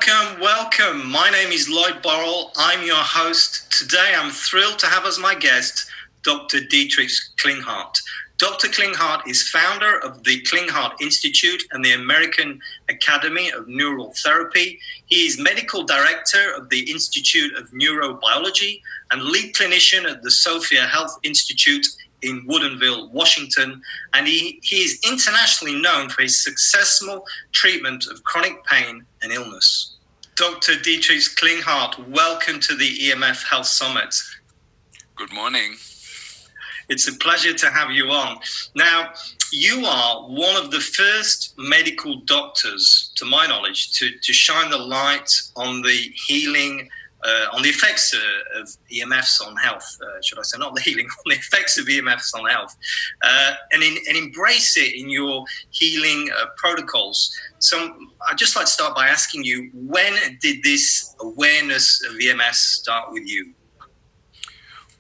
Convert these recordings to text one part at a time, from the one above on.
Welcome. My name is Lloyd Borrell. I'm your host. Today I'm thrilled to have as my guest Dr. Dietrich Klinghardt. Dr. Klinghardt is founder of the Klinghardt Institute and the American Academy of Neural Therapy. He is medical director of the Institute of Neurobiology and lead clinician at the Sophia Health Institute in Woodinville, Washington, and he is internationally known for his successful treatment of chronic pain and illness. Dr. Dietrich Klinghardt, welcome to the EMF Health Summit. Good morning. It's a pleasure to have you on. Now, you are one of the first medical doctors, to my knowledge, to shine the light on the healing on the effects of EMFs on health, should I say, not the healing, on the effects of EMFs on health, and embrace it in your healing protocols. So I'd just like to start by asking you, when did this awareness of EMFs start with you?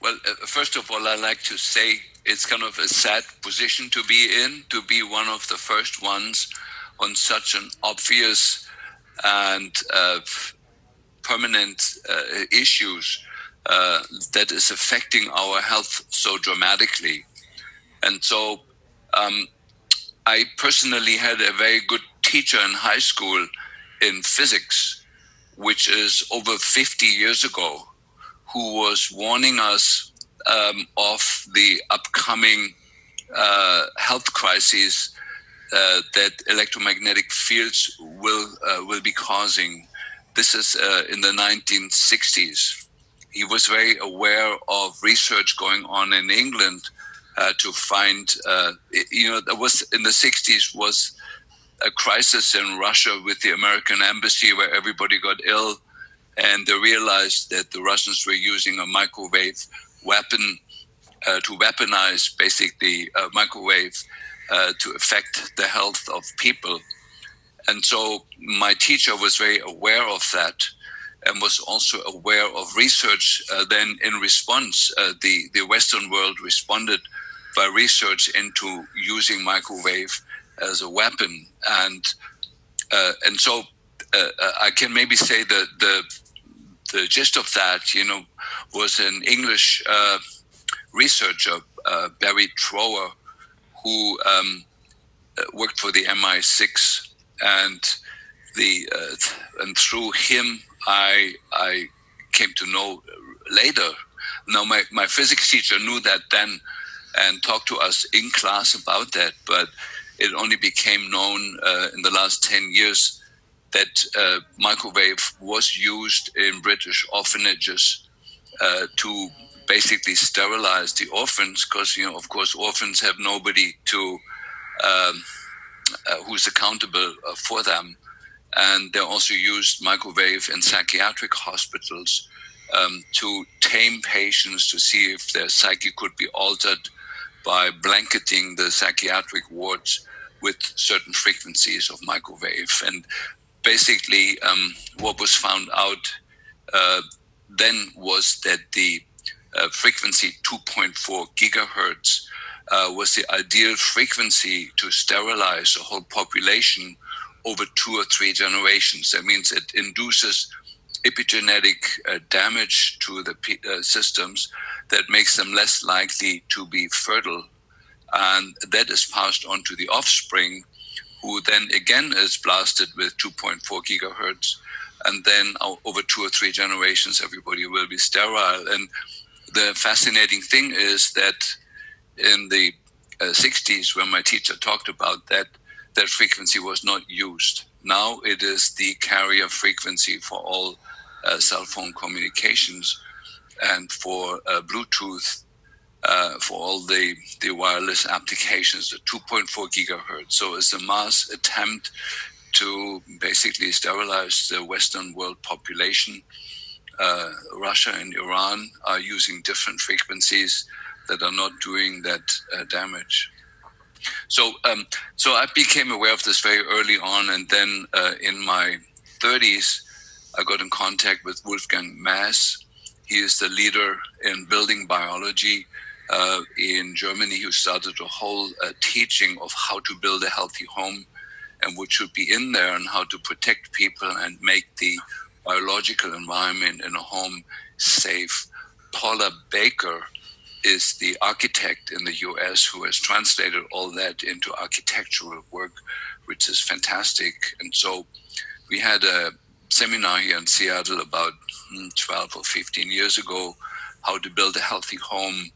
Well, first of all, I'd like to say it's kind of a sad position to be in, to be one of the first ones on such an obvious and permanent issues that is affecting our health so dramatically. And so I personally had a very good teacher in high school in physics, which is over 50 years ago, who was warning us of the upcoming health crises that electromagnetic fields will be causing. This is in the 1960s. He was very aware of research going on in England to find, there was in the 60s was a crisis in Russia with the American embassy where everybody got ill, and they realized that the Russians were using a microwave weapon to weaponize basically a microwave to affect the health of people. And so my teacher was very aware of that and was also aware of research. Then in response, the Western world responded by research into using microwave as a weapon. And so I can maybe say that the gist of that, was an English researcher, Barry Trower, who worked for the MI6. And through him, I came to know later. Now, my physics teacher knew that then and talked to us in class about that, but it only became known in the last 10 years that microwave was used in British orphanages to basically sterilize the orphans, because, of course, orphans have nobody to who's accountable for them. And they also used microwave in psychiatric hospitals to tame patients to see if their psyche could be altered by blanketing the psychiatric wards with certain frequencies of microwave. And basically what was found out then was that the frequency 2.4 gigahertz was the ideal frequency to sterilize a whole population over 2 or 3 generations. That means it induces epigenetic damage to the systems that makes them less likely to be fertile. And that is passed on to the offspring, who then again is blasted with 2.4 gigahertz. And then over 2 or 3 generations, everybody will be sterile. And the fascinating thing is that in the 60s, when my teacher talked about that, that frequency was not used. Now it is the carrier frequency for all cell phone communications and for Bluetooth, for all the wireless applications, the 2.4 gigahertz. So it's a mass attempt to basically sterilize the Western world population. Russia and Iran are using different frequencies that are not doing that damage. So I became aware of this very early on, and then in my 30s, I got in contact with Wolfgang Maass. He is the leader in building biology in Germany, who started a whole teaching of how to build a healthy home and what should be in there and how to protect people and make the biological environment in a home safe. Paula Baker is the architect in the US who has translated all that into architectural work, which is fantastic. And so we had a seminar here in Seattle about 12 or 15 years ago, how to build a healthy home,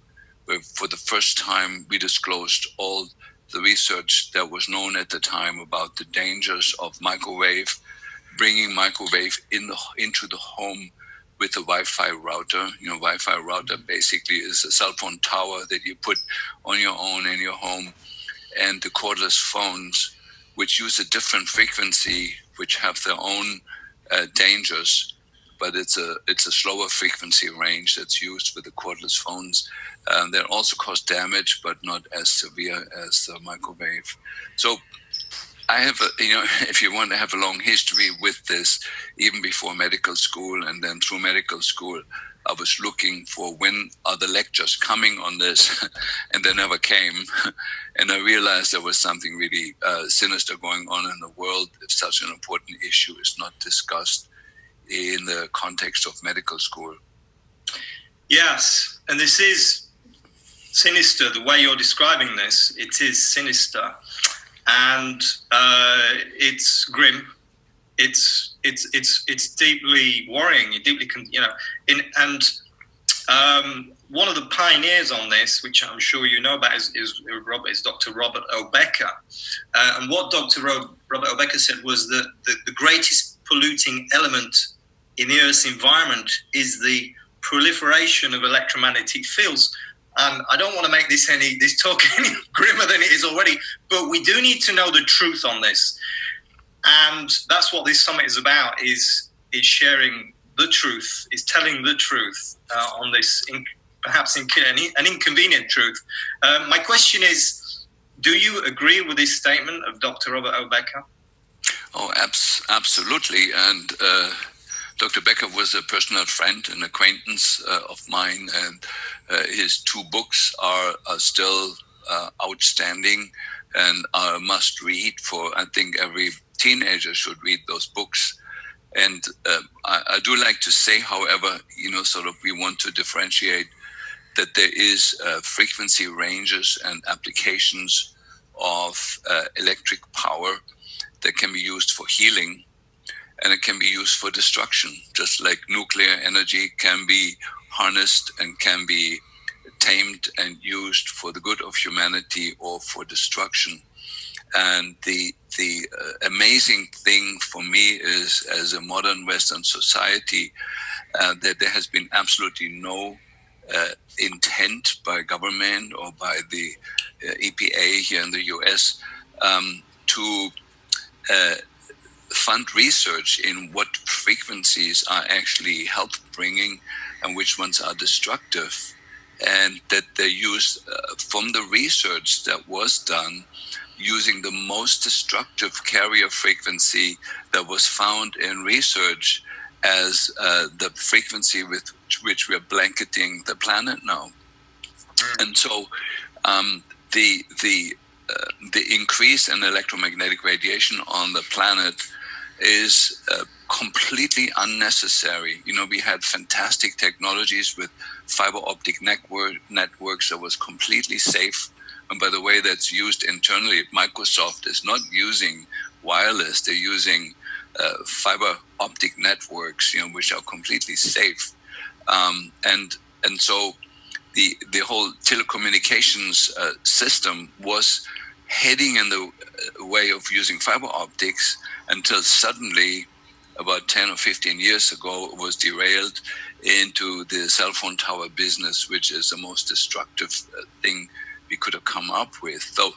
where for the first time we disclosed all the research that was known at the time about the dangers of microwave, bringing microwave into the home with a Wi-Fi router. Wi-Fi router basically is a cell phone tower that you put on your own in your home, and the cordless phones, which use a different frequency, which have their own dangers, but it's a slower frequency range that's used with the cordless phones. They also cause damage, but not as severe as the microwave. So I have, if you want to have a long history with this, even before medical school and then through medical school, I was looking for when are the lectures coming on this, and they never came. And I realized there was something really sinister going on in the world if such an important issue is not discussed in the context of medical school. Yes, and this is sinister. The way you're describing this, it is sinister. And it's grim. It's deeply worrying. One of the pioneers on this, which I'm sure you know about, is Dr. Robert O. Becker. And what Dr. Robert O. Becker said was that the greatest polluting element in the Earth's environment is the proliferation of electromagnetic fields. I don't want to make this talk any grimmer than it is already, but we do need to know the truth on this. And that's what this summit is about, is sharing the truth, is telling the truth on this, perhaps an inconvenient truth. My question is, do you agree with this statement of Dr. Robert O. Becker? Oh, absolutely. And Dr. Becker was a personal friend and acquaintance of mine, and his 2 books are still outstanding and are a must read for, I think, every teenager should read those books. And I do like to say, however, we want to differentiate that there is frequency ranges and applications of electric power that can be used for healing, and it can be used for destruction, just like nuclear energy can be harnessed and can be tamed and used for the good of humanity or for destruction. And the amazing thing for me is, as a modern Western society, that there has been absolutely no intent by government or by the EPA here in the US to fund research in what frequencies are actually health bringing and which ones are destructive, and that they use from the research that was done using the most destructive carrier frequency that was found in research as the frequency with which we are blanketing the planet now. And so the increase in electromagnetic radiation on the planet is completely unnecessary. We had fantastic technologies with fiber optic networks that was completely safe. And by the way, that's used internally. Microsoft is not using wireless; they're using fiber optic networks, which are completely safe. And so the whole telecommunications system was heading in the way of using fiber optics until suddenly, about 10 or 15 years ago, it was derailed into the cell phone tower business, which is the most destructive thing we could have come up with. So,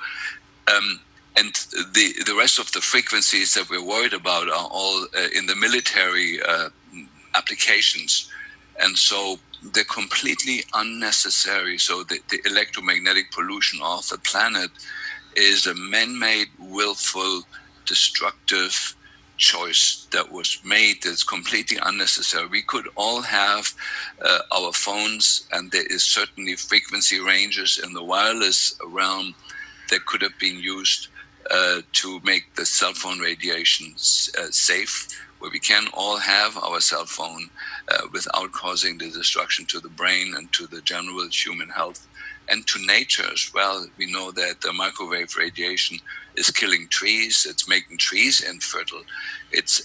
and the rest of the frequencies that we're worried about are all in the military applications. And so they're completely unnecessary. So the electromagnetic pollution of the planet is a man-made, willful, destructive choice that was made that's completely unnecessary. We could all have our phones, and there is certainly frequency ranges in the wireless realm that could have been used to make the cell phone radiation safe, where we can all have our cell phone without causing the destruction to the brain and to the general human health and to nature as well. We know that the microwave radiation is killing trees. It's making trees infertile. It's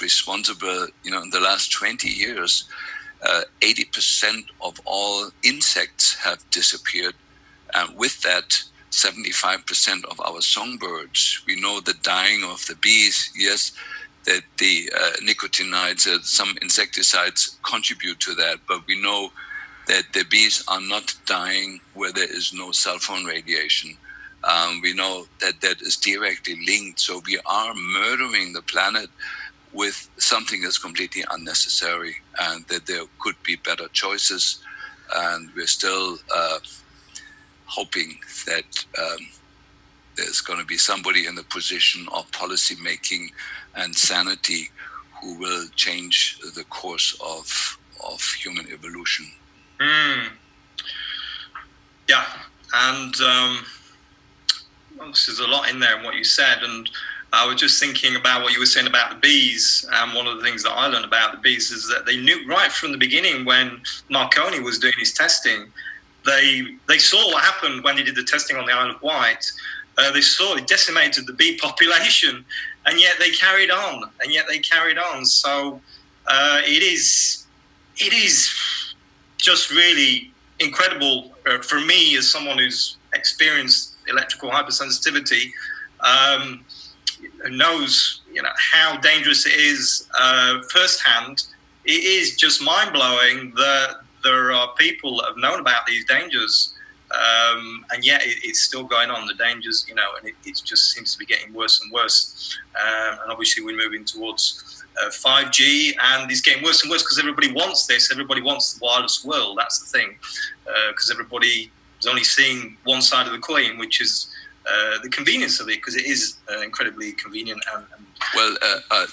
responsible, in the last 20 years, 80% of all insects have disappeared. And with that, 75% of our songbirds. We know the dying of the bees, yes, that the nicotinides, some insecticides contribute to that, but we know that the bees are not dying where there is no cell phone radiation. We know that that is directly linked. So we are murdering the planet with something that's completely unnecessary, and that there could be better choices. And we're still hoping that there's going to be somebody in the position of policy making and sanity who will change the course of human evolution. Yeah, and there's a lot in there in what you said, and I was just thinking about what you were saying about the bees, and one of the things that I learned about the bees is that they knew right from the beginning when Marconi was doing his testing. They saw what happened when he did the testing on the Isle of Wight. They saw it decimated the bee population, and yet they carried on. So it is just really incredible for me as someone who's experienced electrical hypersensitivity, knows how dangerous it is firsthand. It is just mind-blowing that there are people that have known about these dangers, and yet it's still going on, the dangers, and it just seems to be getting worse and worse. And obviously we're moving towards 5G, and it's getting worse and worse because everybody wants this. Everybody wants the wireless world. That's the thing, because everybody is only seeing one side of the coin, which is the convenience of it, because it is incredibly convenient. Well,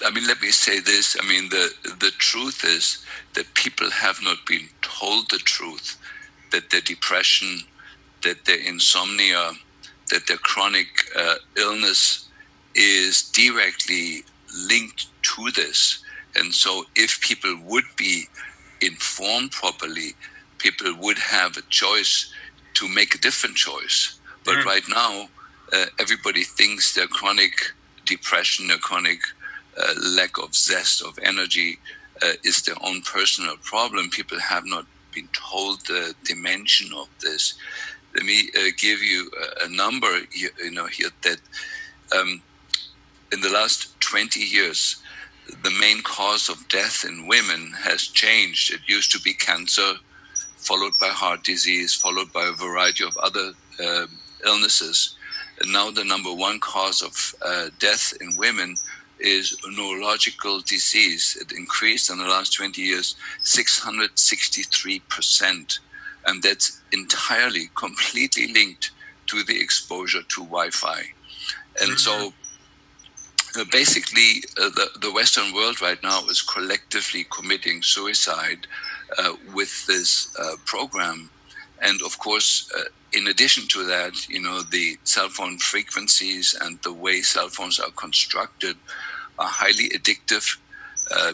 let me say this. The truth is that people have not been told the truth, that their depression, that their insomnia, that their chronic illness is directly linked to this. And so if people would be informed properly, people would have a choice to make a different choice. But right now, everybody thinks their chronic depression, their chronic lack of zest, of energy, is their own personal problem. People have not been told the dimension of this. Let me give you a number here, that in the last 20 years, the main cause of death in women has changed. It used to be cancer, followed by heart disease, followed by a variety of other illnesses. And now the number one cause of death in women is neurological disease. It increased in the last 20 years 663%. And that's entirely, completely linked to the exposure to Wi-Fi. And so basically the Western world right now is collectively committing suicide with this program. And of course, in addition to that, the cell phone frequencies and the way cell phones are constructed are highly addictive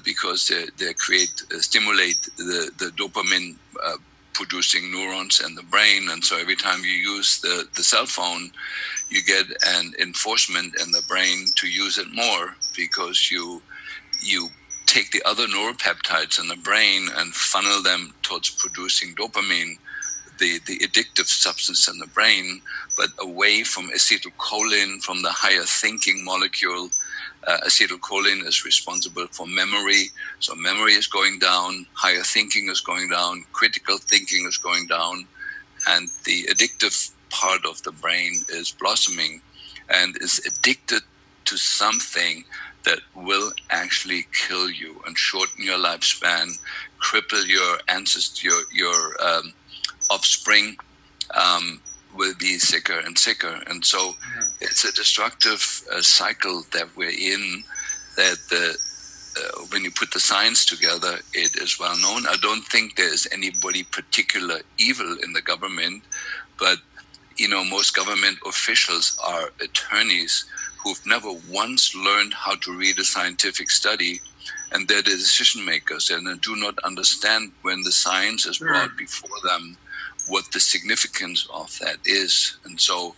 because they stimulate the dopamine producing neurons in the brain. And so every time you use the cell phone, you get an enforcement in the brain to use it more, because you take the other neuropeptides in the brain and funnel them towards producing dopamine, the addictive substance in the brain, but away from acetylcholine, from the higher thinking molecule. Acetylcholine is responsible for memory. So memory is going down, higher thinking is going down, critical thinking is going down, and the addictive part of the brain is blossoming and is addicted to something that will actually kill you and shorten your lifespan, cripple your ancestors, your offspring will be sicker and sicker. And so it's a destructive cycle that we're in, that when you put the science together, it is well known. I don't think there's anybody particular evil in the government, but most government officials are attorneys who've never once learned how to read a scientific study, and they're the decision makers, and they do not understand when the science is brought before them what the significance of that is. And so,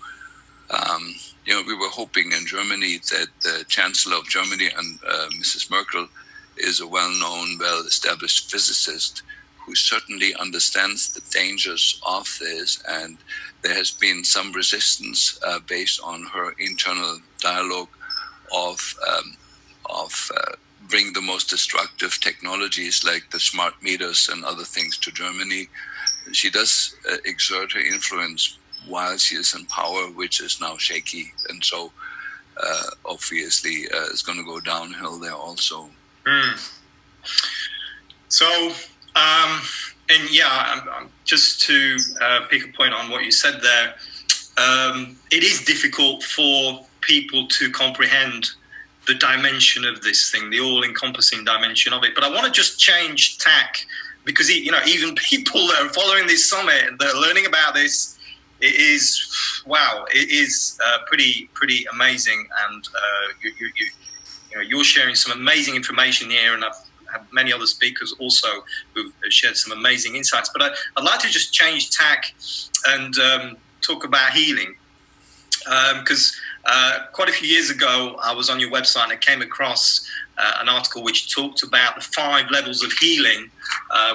we were hoping in Germany that the Chancellor of Germany, and Mrs. Merkel, is a well-known, well-established physicist who certainly understands the dangers of this, and there has been some resistance based on her internal dialogue of bring the most destructive technologies like the smart meters and other things to Germany. She does exert her influence while she is in power, which is now shaky, and so obviously it's going to go downhill there also. So, just to pick a point on what you said there, it is difficult for people to comprehend the dimension of this thing, the all-encompassing dimension of it. But I want to just change tack, because even people that are following this summit, that are learning about this, it is pretty amazing, and you're sharing some amazing information here, and I've had many other speakers also who have shared some amazing insights. But I'd like to just change tack and talk about healing, because quite a few years ago I was on your website and I came across an article which talked about the 5 levels of healing,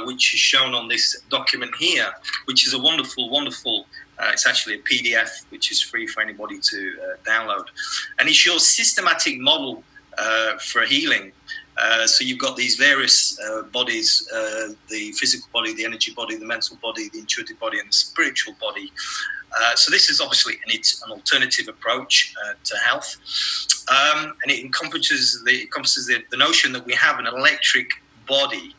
which is shown on this document here, which is a wonderful it's actually a PDF which is free for anybody to download, and it's your systematic model for healing. So you've got these various bodies, the physical body, the energy body, the mental body, the intuitive body, and the spiritual body. So this is obviously an alternative approach to health, and it encompasses the notion that we have an electric body,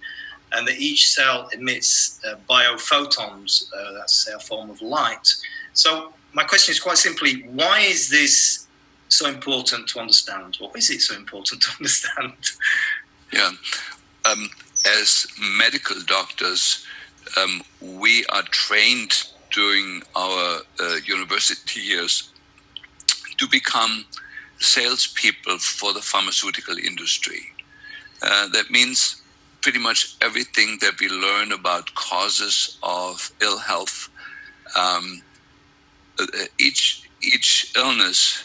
and that each cell emits biophotons, that's a form of light. So my question is quite simply, why is this so important to understand? Or is it so important to understand? Yeah. As medical doctors, we are trained during our university years to become salespeople for the pharmaceutical industry. That means pretty much everything that we learn about causes of ill health. Each illness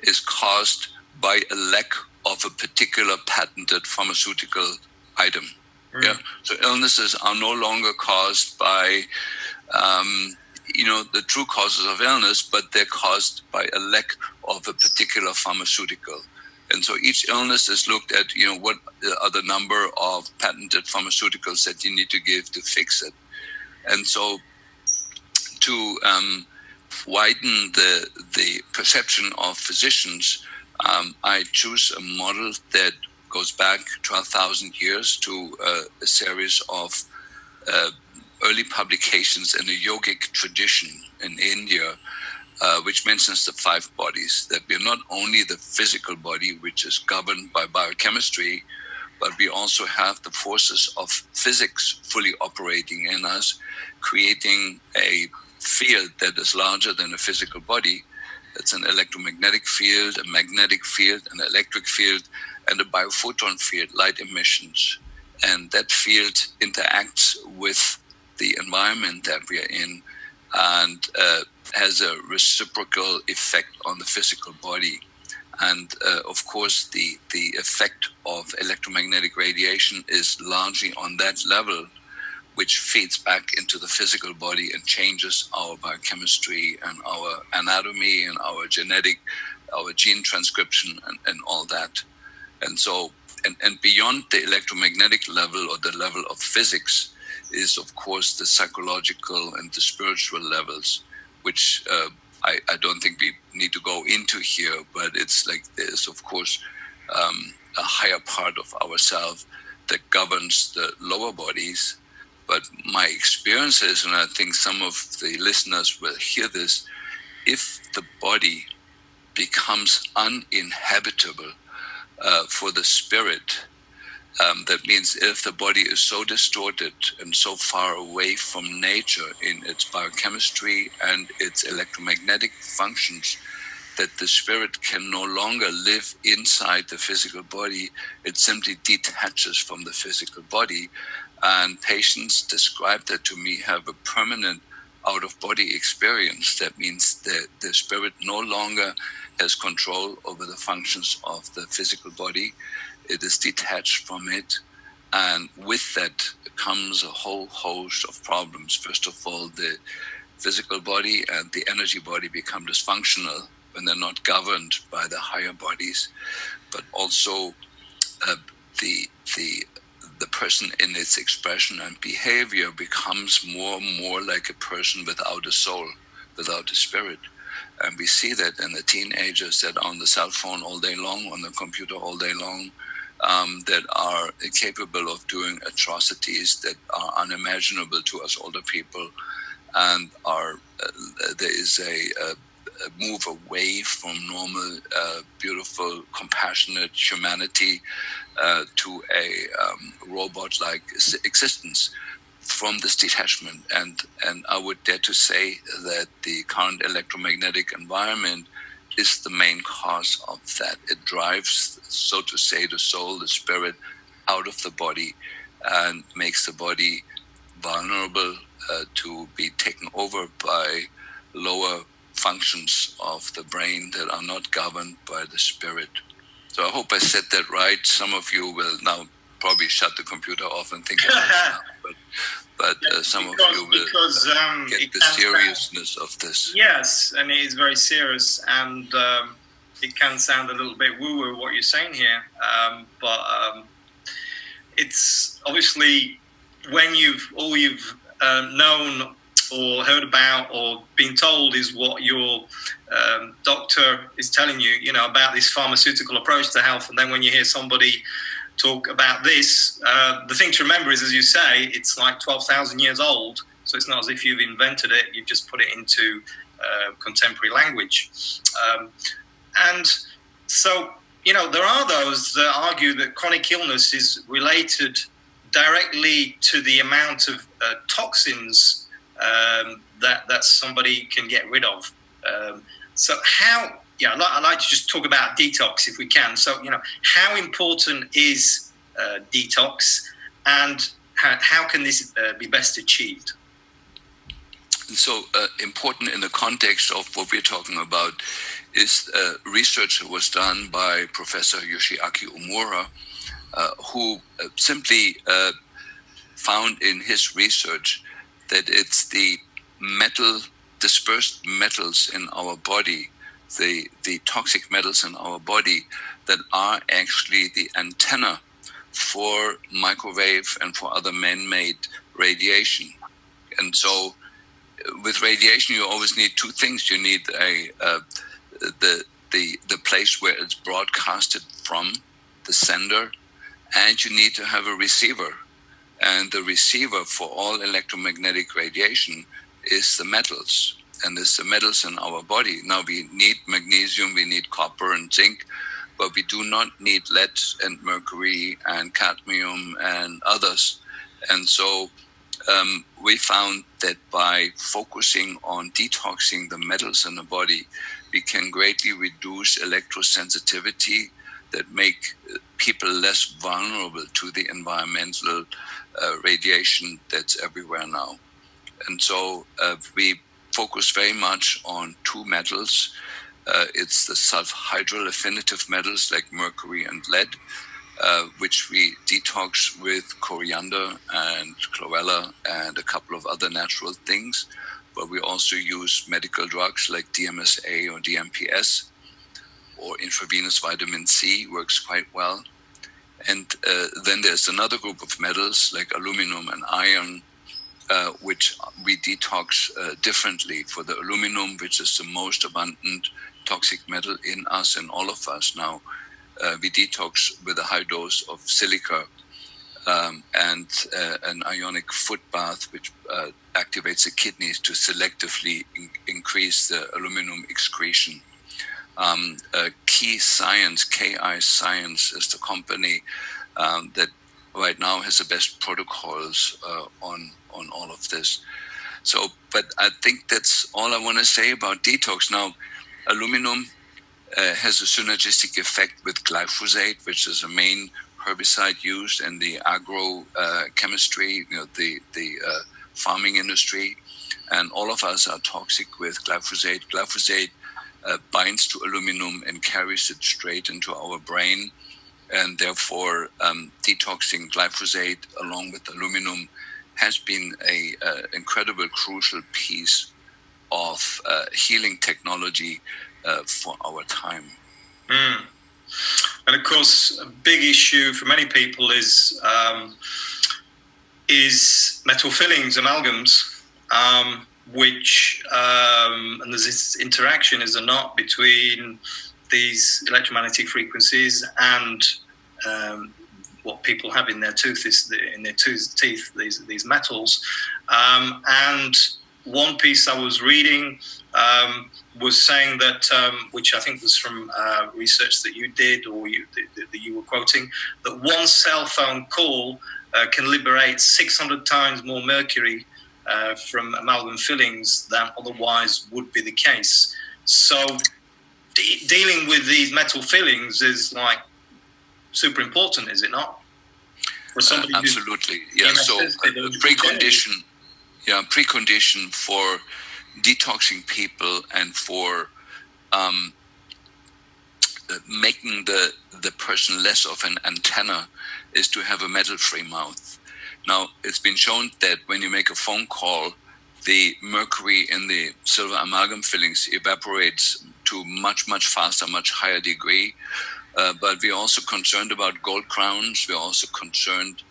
is caused by a lack of a particular patented pharmaceutical item. Yeah. So illnesses are no longer caused by the true causes of illness, but they're caused by a lack of a particular pharmaceutical. And so each illness is looked at, what are the number of patented pharmaceuticals that you need to give to fix it. And so to widen the perception of physicians, I choose a model that goes back 12,000 years to a series of early publications in the yogic tradition in India, which mentions the 5 bodies, that we are not only the physical body, which is governed by biochemistry, but we also have the forces of physics fully operating in us, creating a field that is larger than a physical body. It's an electromagnetic field, a magnetic field, an electric field, and a biophoton field, light emissions. And that field interacts with the environment that we are in, and has a reciprocal effect on the physical body. And of course, the effect of electromagnetic radiation is largely on that level, which feeds back into the physical body and changes our biochemistry and our anatomy and our gene transcription and all that. And so, and beyond the electromagnetic level or the level of physics is, of course, the psychological and the spiritual levels, which I don't think we need to go into here, but it's like there's, of course, a higher part of ourselves that governs the lower bodies. But my experience is, and I think some of the listeners will hear this, if the body becomes uninhabitable for the spirit, That means if the body is so distorted and so far away from nature in its biochemistry and its electromagnetic functions, that the spirit can no longer live inside the physical body, it simply detaches from the physical body. And patients describe that to me have a permanent out-of-body experience. That means that the spirit no longer has control over the functions of the physical body. It is detached from it. And with that comes a whole host of problems. First of all, the physical body and the energy body become dysfunctional when they're not governed by the higher bodies, but also the person in its expression and behavior becomes more and more like a person without a soul, without a spirit. And we see that in the teenagers that are on the cell phone all day long, on the computer all day long, that are capable of doing atrocities that are unimaginable to us older people, and there is a move away from normal, beautiful, compassionate humanity to a robot-like existence from this detachment. And I would dare to say that the current electromagnetic environment is the main cause of that. It drives, so to say, the soul, the spirit out of the body and makes the body vulnerable to be taken over by lower functions of the brain that are not governed by the spirit. So I hope I said that right. Some of you will now probably shut the computer off and think about it now, but some of you will get the seriousness of this. Yes, and it is very serious, and it can sound a little bit woo-woo what you're saying here, but it's obviously when you've known or heard about or been told is what your doctor is telling you, you know, about this pharmaceutical approach to health. And then when you hear somebody talk about this, the thing to remember is, as you say, it's like 12,000 years old. So it's not as if you've invented it, you've just put it into contemporary language. And so, you know, there are those that argue that chronic illness is related directly to the amount of toxins that somebody can get rid of. So how, I'd like to just talk about detox if we can. So, you know, how important is detox, and how can this be best achieved? So important in the context of what we're talking about is research that was done by Professor Yoshiaki Omura, who simply found in his research that it's the dispersed metals in our body, the toxic metals in our body, that are actually the antenna for microwave and for other man-made radiation. And so with radiation, you always need two things. You need the place where it's broadcasted from, the sender, and you need to have a receiver. And the receiver for all electromagnetic radiation is the metals, and it's the metals in our body. Now, we need magnesium, we need copper and zinc, but we do not need lead and mercury and cadmium and others. And so we found that by focusing on detoxing the metals in the body, we can greatly reduce electrosensitivity that make people less vulnerable to the environmental radiation that's everywhere now. And so we focus very much on two metals. It's the sulfhydryl affinitive metals like mercury and lead, which we detox with coriander and chlorella and a couple of other natural things. But we also use medical drugs like DMSA or DMPS, or intravenous vitamin C works quite well. And then there's another group of metals like aluminum and iron, which we detox differently. For the aluminum, which is the most abundant toxic metal in us and all of us now, we detox with a high dose of silica and an ionic foot bath, which activates the kidneys to selectively increase the aluminum excretion. Key Science, KI Science, is the company that right now has the best protocols on all of this. So, but I think that's all I want to say about detox. Now, aluminum has a synergistic effect with glyphosate, which is a main herbicide used in the agrochemistry, the farming industry, and all of us are toxic with glyphosate. Glyphosate binds to aluminum and carries it straight into our brain, and therefore detoxing glyphosate along with aluminum has been a incredible, crucial piece of healing technology for our time. And of course, a big issue for many people is metal fillings, amalgams, which and there's this interaction, is there not, between these electromagnetic frequencies and what people have in their teeth, these metals. And one piece I was reading was saying that, which I think was from research that you did, or that you were quoting, that one cell phone call can liberate 600 times more mercury from amalgam fillings than otherwise would be the case. So dealing with these metal fillings is like super important, is it not? For somebody absolutely, yeah. So precondition for detoxing people and for making the person less of an antenna is to have a metal-free mouth. Now, it's been shown that when you make a phone call, the mercury in the silver amalgam fillings evaporates to much, much faster, much higher degree. But we're also concerned about gold crowns. We're also concerned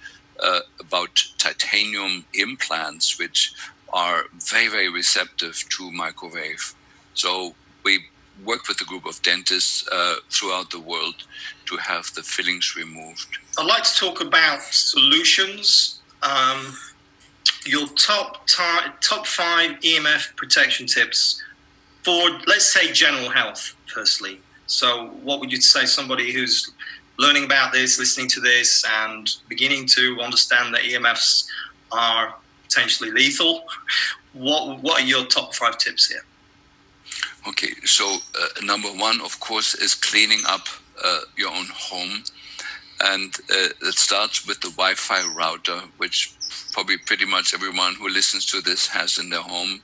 about titanium implants, which are very, very receptive to microwave. So we work with a group of dentists throughout the world to have the fillings removed. I'd like to talk about solutions. Your top 5 EMF protection tips for, let's say, general health, firstly. So what would you say somebody who's learning about this, listening to this, and beginning to understand that EMFs are potentially lethal? What are your top 5 tips here? Okay, so number 1, of course, is cleaning up your own home. And it starts with the Wi-Fi router, which probably pretty much everyone who listens to this has in their home.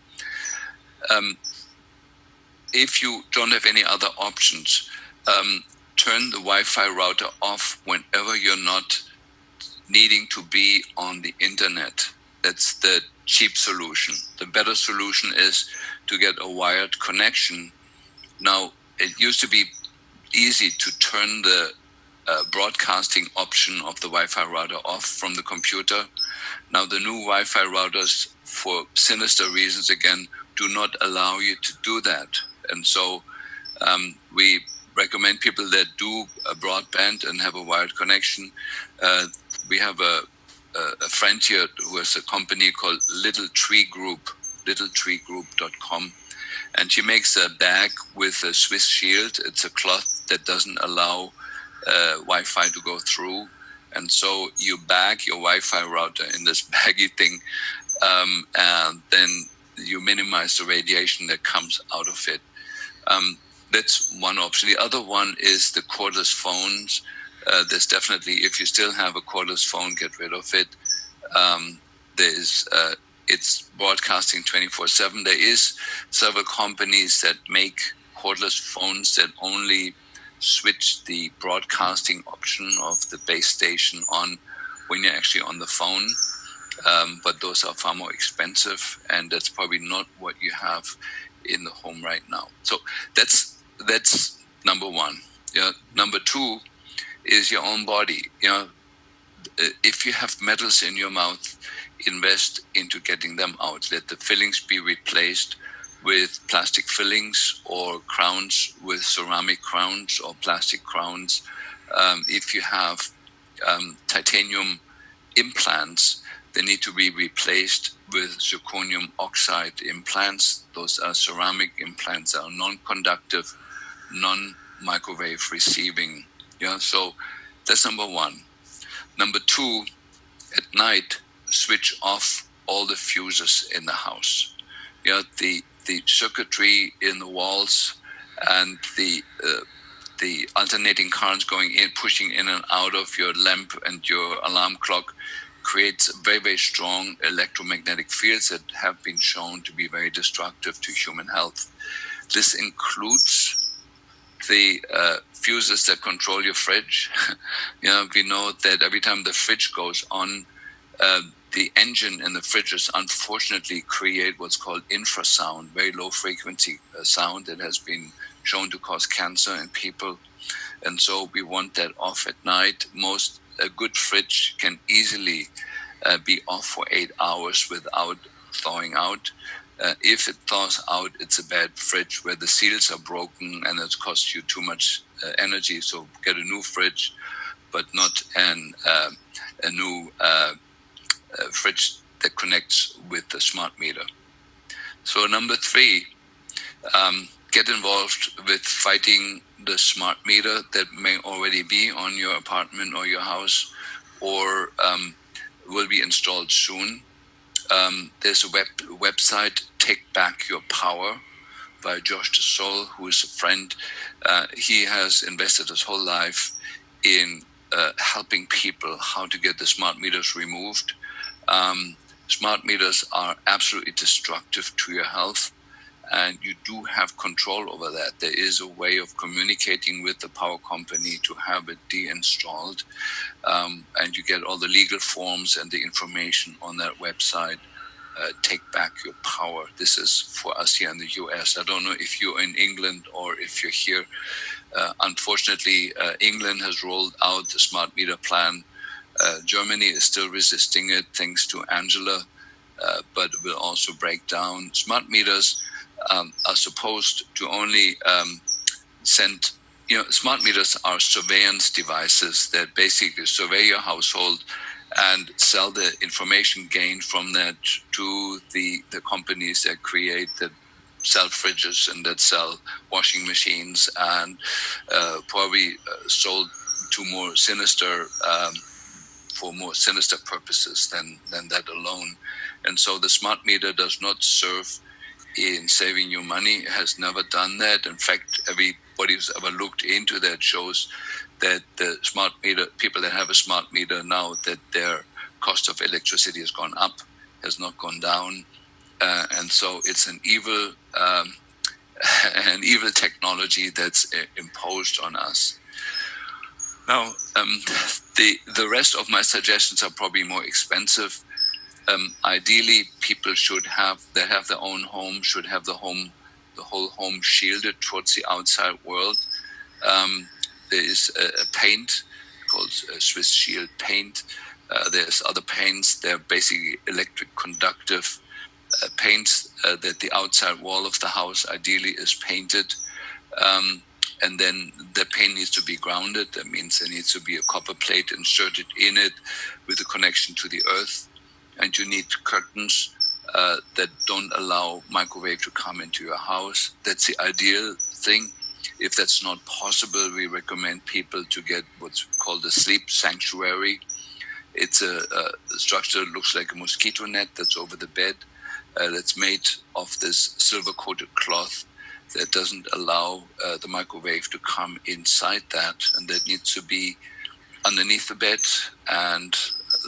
If you don't have any other options, turn the Wi-Fi router off whenever you're not needing to be on the internet. That's the cheap solution. The better solution is to get a wired connection. Now, it used to be easy to turn the broadcasting option of the Wi-Fi router off from the computer. Now, the new Wi-Fi routers, for sinister reasons again, do not allow you to do that. And so we recommend people that do a broadband and have a wired connection. We have a friend here who has a company called Little Tree Group, littletreegroup.com. And she makes a bag with a Swiss shield. It's a cloth that doesn't allow Wi-Fi to go through. And so you bag your Wi-Fi router in this baggy thing, and then you minimize the radiation that comes out of it. That's one option. The other one is the cordless phones. There's definitely, if you still have a cordless phone, get rid of it. It's broadcasting 24/7. There is several companies that make cordless phones that only switch the broadcasting option of the base station on when you're actually on the phone. But those are far more expensive, and that's probably not what you have in the home right now. So that's number 1. Yeah. Number 2 is your own body. If you have metals in your mouth, invest into getting them out. Let the fillings be replaced with plastic fillings, or crowns with ceramic crowns or plastic crowns. If you have titanium implants, they need to be replaced with zirconium oxide implants. Those are ceramic implants that are non-conductive, non-microwave receiving. Yeah, so that's number 1. Number 2, at night, switch off all the fuses in the house. The circuitry in the walls and the alternating currents going in, pushing in and out of your lamp and your alarm clock creates very, very strong electromagnetic fields that have been shown to be very destructive to human health. This includes the fuses that control your fridge. We know that every time the fridge goes on, the engine in the fridges unfortunately create what's called infrasound, very low frequency sound that has been shown to cause cancer in people. And so we want that off at night. A good fridge can easily be off for 8 hours without thawing out. If it thaws out, it's a bad fridge where the seals are broken and it costs you too much energy. So get a new fridge, but not a new fridge that connects with the smart meter. So number 3, get involved with fighting the smart meter that may already be on your apartment or your house, or will be installed soon. There's a website, Take Back Your Power, by Josh DeSole, who is a friend. He has invested his whole life in helping people how to get the smart meters removed. Smart meters are absolutely destructive to your health, and you do have control over that. There is a way of communicating with the power company to have it deinstalled, and you get all the legal forms and the information on that website. Take Back Your Power. This is for us here in the US. I don't know if you're in England or if you're here. Unfortunately, England has rolled out the smart meter plan. Germany is still resisting it, thanks to Angela, but will also break down. Smart meters are supposed to only send, smart meters are surveillance devices that basically survey your household and sell the information gained from that to the companies that sell fridges and that sell washing machines, and probably sold to more sinister for more sinister purposes than that alone. And so the smart meter does not serve in saving you money. It has never done that. In fact, everybody who's ever looked into that shows that the smart meter, people that have a smart meter now, that their cost of electricity has gone up, has not gone down. And so it's an evil technology that's imposed on us. Now, the rest of my suggestions are probably more expensive. Ideally, people that have their own home should have the whole home shielded towards the outside world. There is a paint called Swiss Shield paint. There's other paints. They're basically electric conductive paints that the outside wall of the house ideally is painted. And then the paint needs to be grounded. That means there needs to be a copper plate inserted in it with a connection to the earth. And you need curtains that don't allow microwave to come into your house. That's the ideal thing. If that's not possible, we recommend people to get what's called a sleep sanctuary. It's a structure that looks like a mosquito net that's over the bed, that's made of this silver-coated cloth that doesn't allow the microwave to come inside that, and that needs to be underneath the bed and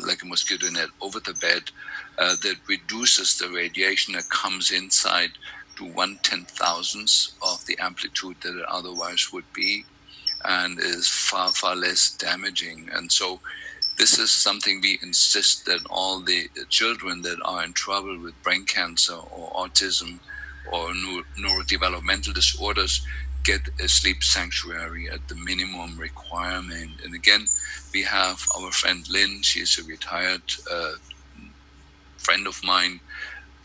like a mosquito net over the bed, that reduces the radiation that comes inside to 1/10,000th of the amplitude that it otherwise would be, and is far, far less damaging. And so this is something we insist that all the children that are in trouble with brain cancer or autism or neurodevelopmental disorders get a sleep sanctuary at the minimum requirement. And again, we have our friend Lynn. She's a retired friend of mine.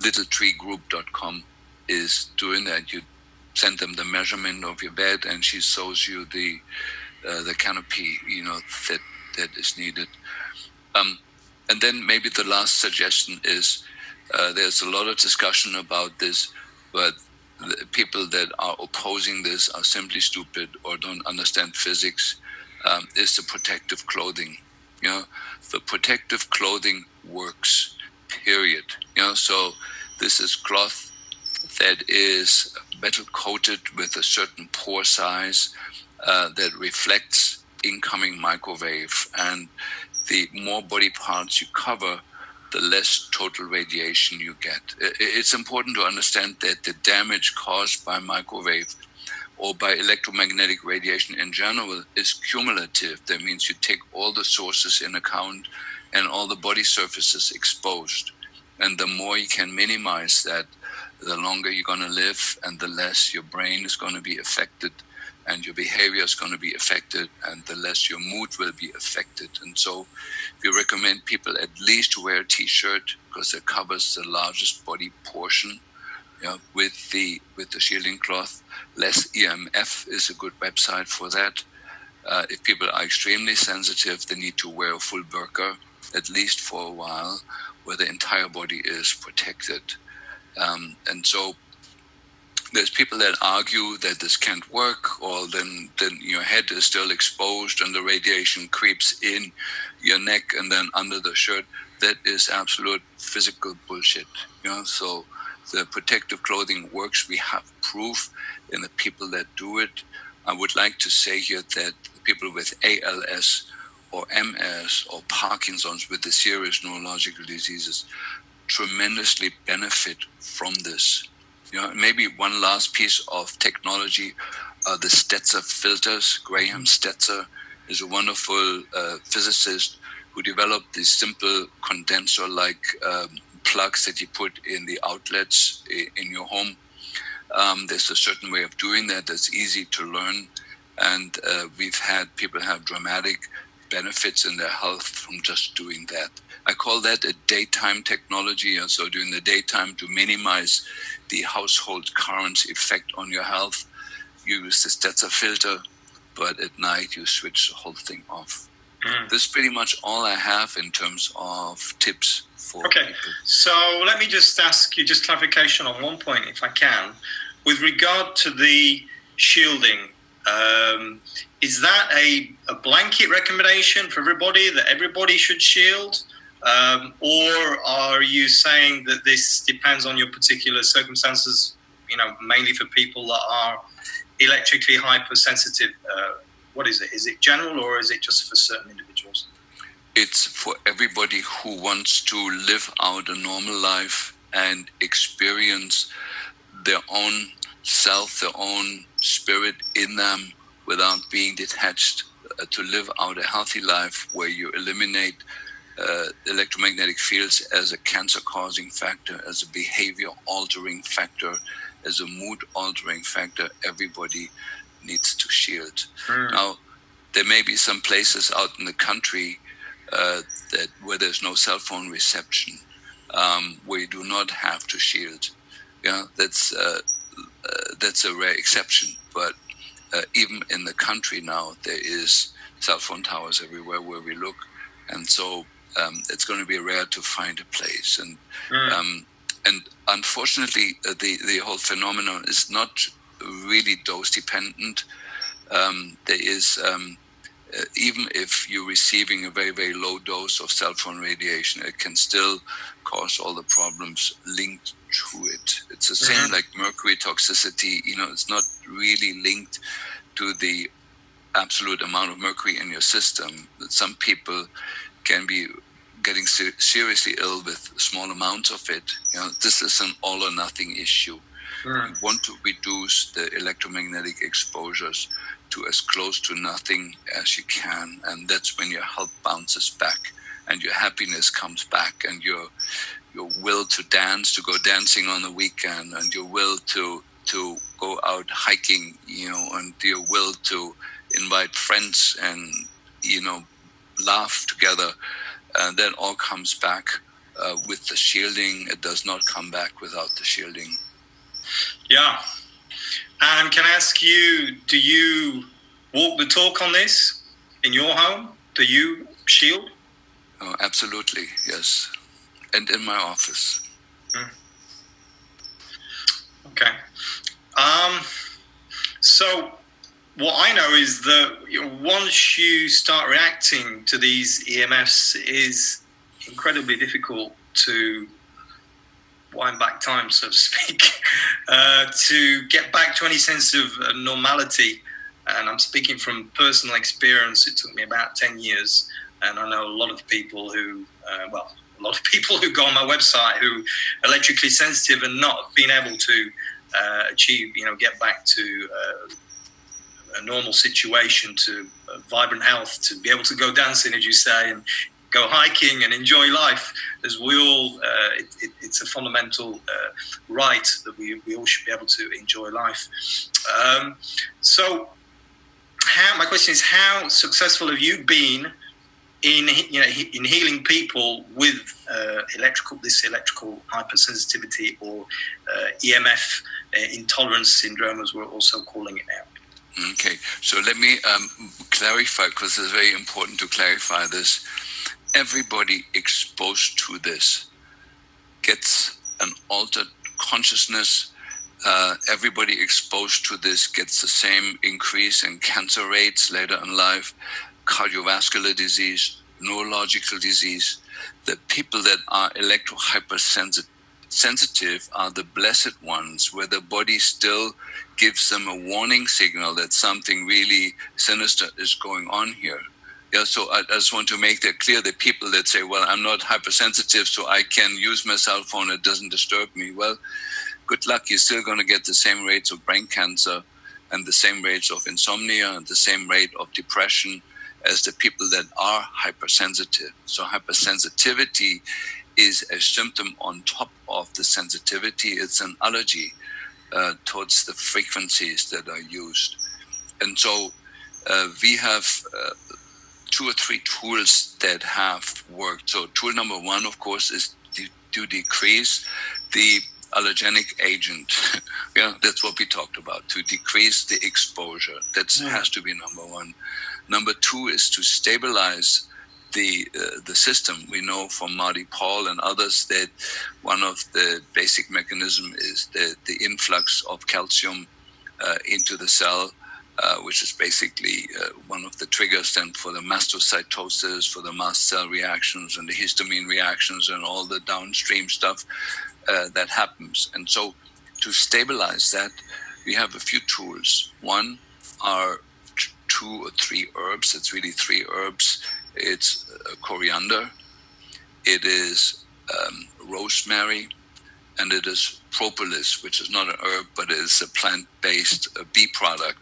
LittleTreeGroup.com is doing that. You send them the measurement of your bed, and she sews you the canopy, that is needed. And then maybe the last suggestion is there's a lot of discussion about this, but the people that are opposing this are simply stupid or don't understand physics, is the protective clothing. The protective clothing works, period. So this is cloth that is metal coated with a certain pore size that reflects incoming microwave. And the more body parts you cover, the less total radiation you get. It's important to understand that the damage caused by microwave or by electromagnetic radiation in general is cumulative. That means you take all the sources in account and all the body surfaces exposed. And the more you can minimize that, the longer you're going to live and the less your brain is going to be affected and your behavior is going to be affected and the less your mood will be affected. And so we recommend people at least to wear a t-shirt because it covers the largest body portion with the shielding cloth. Less EMF is a good website for that. If people are extremely sensitive, they need to wear a full burqa, at least for a while, where the entire body is protected. And so there's people that argue that this can't work, or then your head is still exposed and the radiation creeps in your neck and then under the shirt. That is absolute physical bullshit. So the protective clothing works. We have proof in the people that do it. I would like to say here that people with ALS or MS or Parkinson's, with the serious neurological diseases, tremendously benefit from this. Maybe one last piece of technology, the Stetzer filters. Graham Stetzer is a wonderful physicist who developed these simple condenser-like plugs that you put in the outlets in your home. There's a certain way of doing that that's easy to learn, and we've had people have dramatic benefits in their health from just doing that. I call that a daytime technology. So during the daytime, to minimize the household current's effect on your health, you use the Stetzer filter, but at night you switch the whole thing off. This is pretty much all I have in terms of tips for people. So let me just ask you just clarification on one point, if I can. With regard to the shielding, is that a blanket recommendation for everybody, that everybody should shield? Or are you saying that this depends on your particular circumstances, mainly for people that are electrically hypersensitive? What is it? Is it general, or is it just for certain individuals? It's for everybody who wants to live out a normal life and experience their own self, their own spirit in them without being detached, to live out a healthy life where you eliminate electromagnetic fields as a cancer-causing factor, as a behavior-altering factor, as a mood-altering factor. Everybody needs to shield. Now, there may be some places out in the country where there's no cell phone reception, where you do not have to shield. That's a rare exception. But even in the country now, there is cell phone towers everywhere where we look, and so it's going to be rare to find a place. And unfortunately, the whole phenomenon is not really dose dependent. There is even if you're receiving a very, very low dose of cell phone radiation, it can still cause all the problems linked to it. It's the same like mercury toxicity. It's not really linked to the absolute amount of mercury in your system. Some people can be getting seriously ill with small amounts of it. This is an all or nothing issue. You want to reduce the electromagnetic exposures to as close to nothing as you can, and that's when your health bounces back and your happiness comes back, and your will to dance, to go dancing on the weekend, and your will to go out hiking, and your will to invite friends and laugh together, and that all comes back with the shielding. It does not come back without the shielding. Yeah. And can I ask you, do you walk the talk on this in your home? Do you shield? Oh, absolutely, yes. And in my office. Okay. So what I know is that once you start reacting to these EMFs, it is incredibly difficult to wind back time, so to speak, to get back to any sense of normality. And I'm speaking from personal experience. It took me about 10 years. And I know a lot of people who, a lot of people who go on my website who are electrically sensitive and not being able to achieve, get back to a normal situation, to vibrant health, to be able to go dancing, as you say, and go hiking and enjoy life, as we all, it's a fundamental right that we all should be able to enjoy life. So my question is, how successful have you been in healing people with electrical hypersensitivity, or EMF intolerance syndrome, as we're also calling it now? Okay, so let me clarify, because it's very important to clarify this. Everybody exposed to this gets an altered consciousness. Everybody exposed to this gets the same increase in cancer rates later in life, cardiovascular disease, neurological disease. The people that are electro-hypersensitive are the blessed ones, where the body still gives them a warning signal that something really sinister is going on here. Yeah, so I just want to make that clear. The people that say, well, I'm not hypersensitive, so I can use my cell phone, it doesn't disturb me. Well, good luck. You're still going to get the same rates of brain cancer and the same rates of insomnia and the same rate of depression as the people that are hypersensitive. So hypersensitivity is a symptom on top of the sensitivity. It's an allergy towards the frequencies that are used. And so we have 2 or 3 tools that have worked. So tool number 1, of course, is to decrease the allergenic agent. Yeah, that's what we talked about, to decrease the exposure. That has to be number 1. Number 2 is to stabilize the system. We know from Marty Paul and others that one of the basic mechanism is the influx of calcium into the cell, which is basically one of the triggers then for the mastocytosis, for the mast cell reactions and the histamine reactions and all the downstream stuff that happens. And so to stabilize that, we have a few tools. One are 2 or 3 herbs. It's really 3 herbs. It's coriander, it is rosemary, and it is propolis, which is not an herb, but it is a plant-based bee product.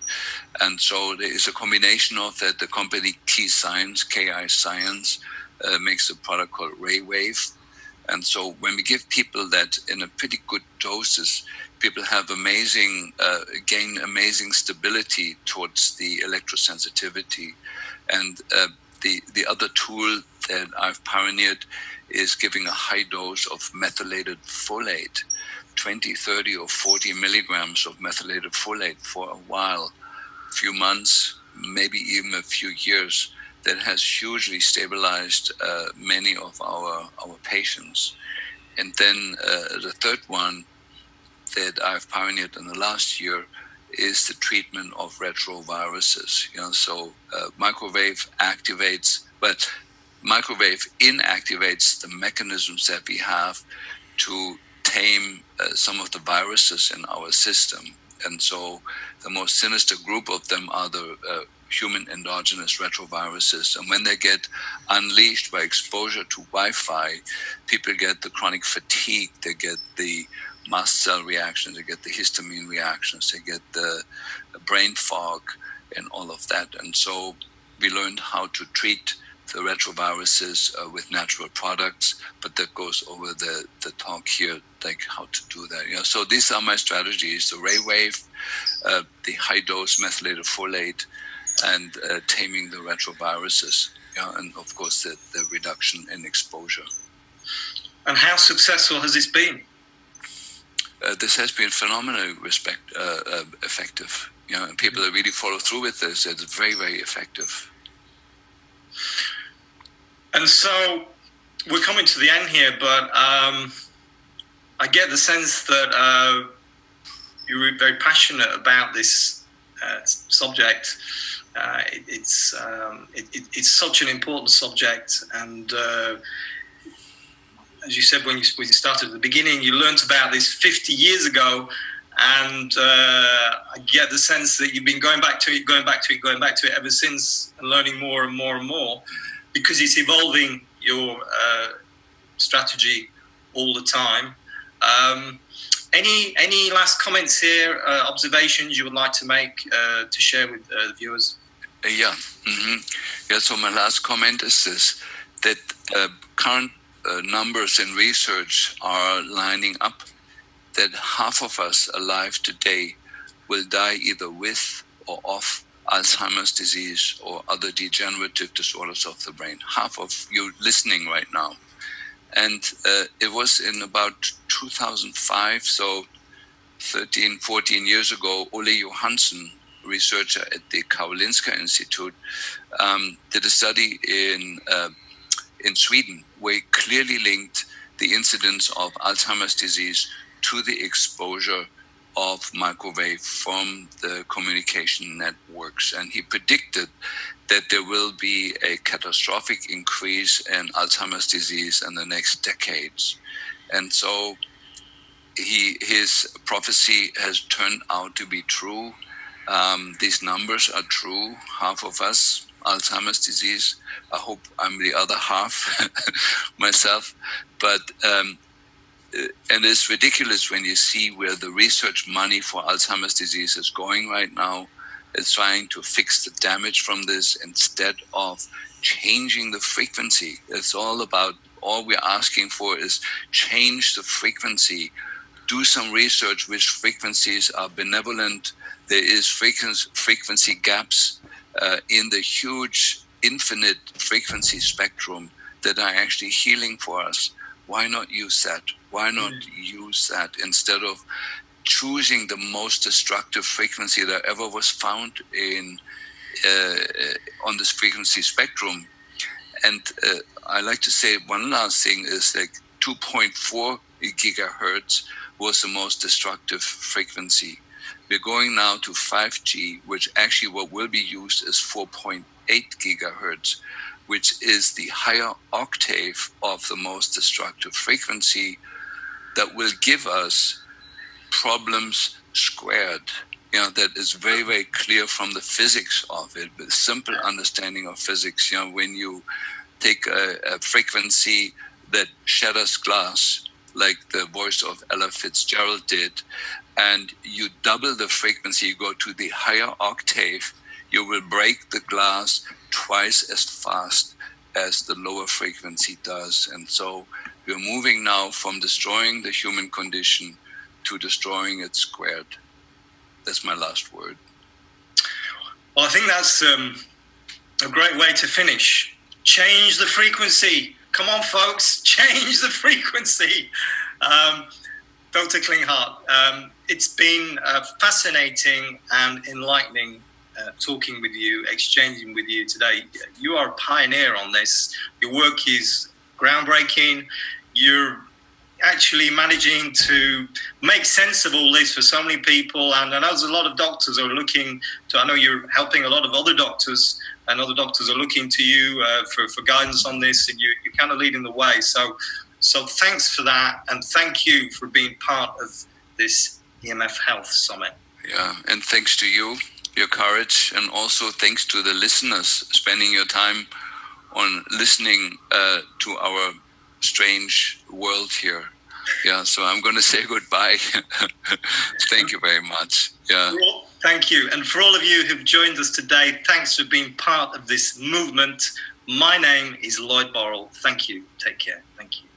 And so there is a combination of that. The company KI Science, KI Science, makes a product called Ray Wave. And so when we give people that in a pretty good doses, people have gain amazing stability towards the electrosensitivity. And the other tool that I've pioneered is giving a high dose of methylated folate, 20, 30, or 40 milligrams of methylated folate for a while, a few months, maybe even a few years. That has hugely stabilized many of our patients. And then the third one that I've pioneered in the last year is the treatment of retroviruses. So microwave activates, but microwave inactivates the mechanisms that we have to tame some of the viruses in our system. And so the most sinister group of them are the human endogenous retroviruses. And when they get unleashed by exposure to Wi-Fi, people get the chronic fatigue, they get the mast cell reactions, they get the histamine reactions, they get the brain fog and all of that. And so we learned how to treat the retroviruses with natural products, but that goes over the talk here, like how to do that. So these are my strategies: the Ray Wave, the high dose methylated folate, and taming the retroviruses, and of course the reduction in exposure. And how successful has this been? This has been phenomenally effective. And people that really follow through with this, it's very, very effective. And so we're coming to the end here, but I get the sense that you're very passionate about this subject. It's such an important subject, and as you said when you started at the beginning, you learned about this 50 years ago, and I get the sense that you've been going back to it ever since, and learning more and more and more, because it's evolving your strategy all the time. Any last comments here, observations you would like to make to share with the viewers? Yeah. So my last comment is this, that current numbers in research are lining up that half of us alive today will die either with or of Alzheimer's disease or other degenerative disorders of the brain. Half of you listening right now. And it was in about 2005, so 13, 14 years ago, Ole Johansson, researcher at the Karolinska Institute, did a study in Sweden where he clearly linked the incidence of Alzheimer's disease to the exposure of microwave from the communication networks. And he predicted that there will be a catastrophic increase in Alzheimer's disease in the next decades. And so his prophecy has turned out to be true. These numbers are true. Half of us, Alzheimer's disease. I hope I'm the other half myself. But and it's ridiculous when you see where the research money for Alzheimer's disease is going right now. It's trying to fix the damage from this instead of changing the frequency. It's all we're asking for is change the frequency. Do some research which frequencies are benevolent. There is frequency gaps in the huge infinite frequency spectrum that are actually healing for us. Why not use that? Why not use that instead of choosing the most destructive frequency that ever was found on this frequency spectrum? And I like to say one last thing is like 2.4 gigahertz was the most destructive frequency. We're going now to 5G, which actually what will be used is 4.8 gigahertz, which is the higher octave of the most destructive frequency that will give us problems squared. That is very, very clear from the physics of it, with simple understanding of physics. When you take a frequency that shatters glass, like the voice of Ella Fitzgerald did, and you double the frequency, you go to the higher octave, you will break the glass twice as fast as the lower frequency does. And so we're moving now from destroying the human condition to destroying it squared. That's my last word. Well, I think that's a great way to finish. Change the frequency. Come on, folks, change the frequency. Dr. Klinghardt, it's been fascinating and enlightening talking with you, exchanging with you today. You are a pioneer on this. Your work is groundbreaking. You're actually managing to make sense of all this for so many people. And I know there's a lot of doctors are looking to, I know you're helping a lot of other doctors, and other doctors are looking to you for guidance on this, and you're kind of leading the way. So thanks for that. And thank you for being part of this EMF Health Summit. Yeah, and thanks to you, your courage, and also thanks to the listeners spending your time on listening to our strange world here. Yeah, so I'm going to say goodbye. Thank you very much. Yeah. Well, thank you. And for all of you who've joined us today, thanks for being part of this movement. My name is Lloyd Borrell. Thank you. Take care. Thank you.